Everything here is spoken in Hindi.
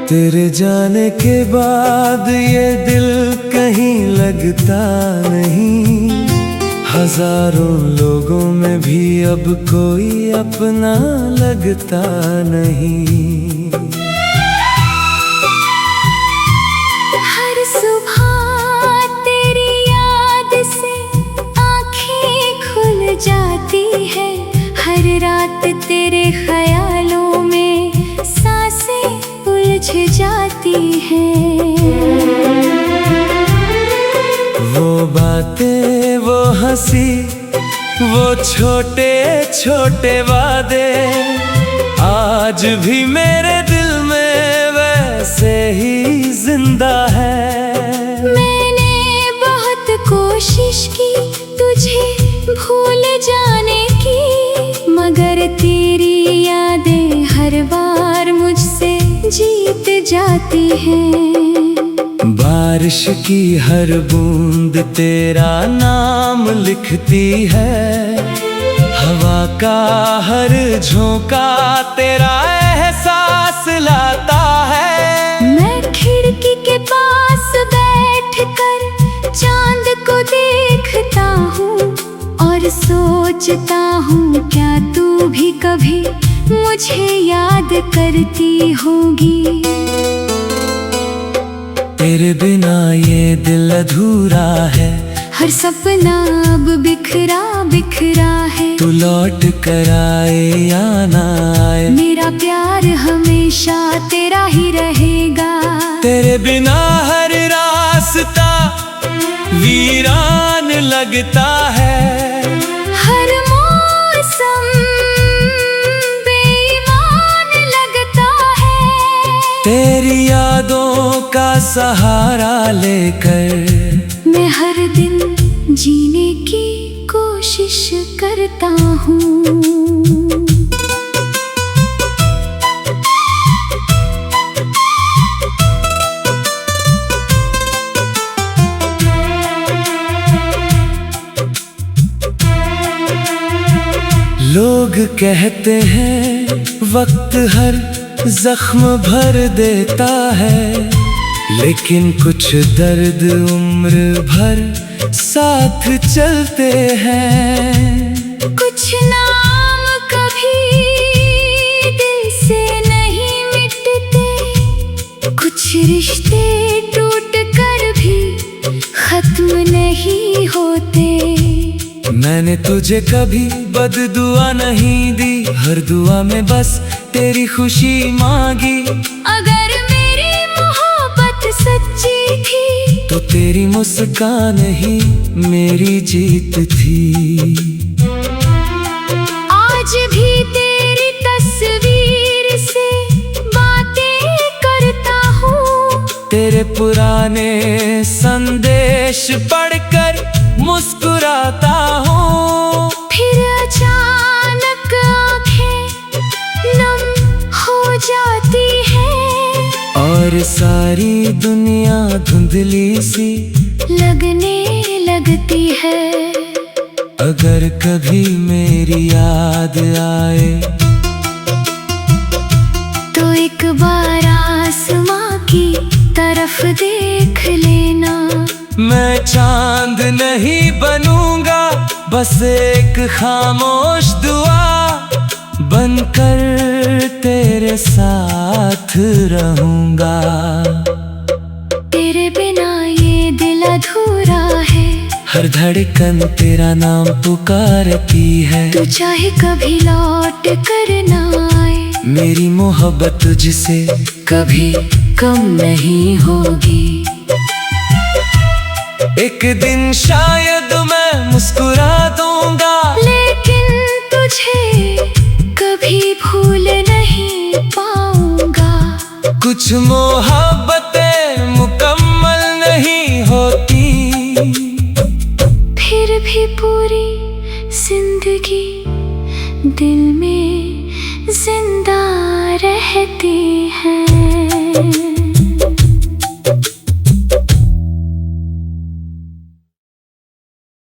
तेरे जाने के बाद ये दिल कहीं लगता नहीं। हजारों लोगों में भी अब कोई अपना लगता नहीं। हर सुबह तेरी याद से आँखें खुल जाती है। हर रात तेरे ख्यालों में सांसें उलझ जाती हैं। वो बातें, वो हंसी, वो छोटे छोटे वादे आज भी मेरे दिल में वैसे ही जिंदा है। मैंने बहुत कोशिश की तुझे भूल जाने की, मगर तेरी यादें हर बार मुझसे जीत जाती हैं। बारिश की हर बूंद तेरा नाम लिखती है। हवा का हर झोंका तेरा एहसास लाता है। मैं खिड़की के पास बैठकर चांद को देखता हूँ और सोचता हूँ क्या तू भी कभी मुझे याद करती होगी। तेरे बिना ये दिल अधूरा है। हर सपना अब बिखरा बिखरा है। तू लौट कर आए या ना आए, मेरा प्यार हमेशा तेरा ही रहेगा। तेरे बिना हर रास्ता वीरान लगता है। हर मौसम बेईमान लगता है। तेरी यादों का सहारा लेकर मैं हर दिन जीने की कोशिश करता हूँ। लोग कहते हैं वक्त हर जख्म भर देता है, लेकिन कुछ दर्द उम्र भर साथ चलते हैं। कुछ नाम कभी दिल से नहीं मिटते, कुछ रिश्ते टूट कर भी खत्म नहीं होते। मैंने तुझे कभी बददुआ नहीं दी, हर दुआ में बस तेरी खुशी मांगी। अगर मेरी मोहब्बत सच्ची थी तो तेरी मुस्कान ही मेरी जीत थी। आज भी तेरी तस्वीर से बातें करता हूँ। तेरे पुराने संदेश पढ़कर मुस्कुराता हूँ। फिर अचानक आँखें नम हो जाती है और सारी दुनिया धुंधली सी लगने लगती है। अगर कभी मेरी याद आए तो एक बार आसमां की तरफ देख लेना। मैं चांद नहीं बनूंगा, बस एक खामोश दुआ बनकर तेरे साथ रहूंगा। तेरे बिना ये दिल अधूरा है। हर धड़कन तेरा नाम पुकारती है। तू चाहे कभी लौट कर ना आए, मेरी मोहब्बत तुझसे कभी कम नहीं होगी। एक दिन शायद मैं मुस्कुरा दूंगा, लेकिन तुझे कभी भूल नहीं पाऊंगा। कुछ मोहब्बतें मुकम्मल नहीं होती, फिर भी पूरी जिंदगी दिल में जिंदा रहते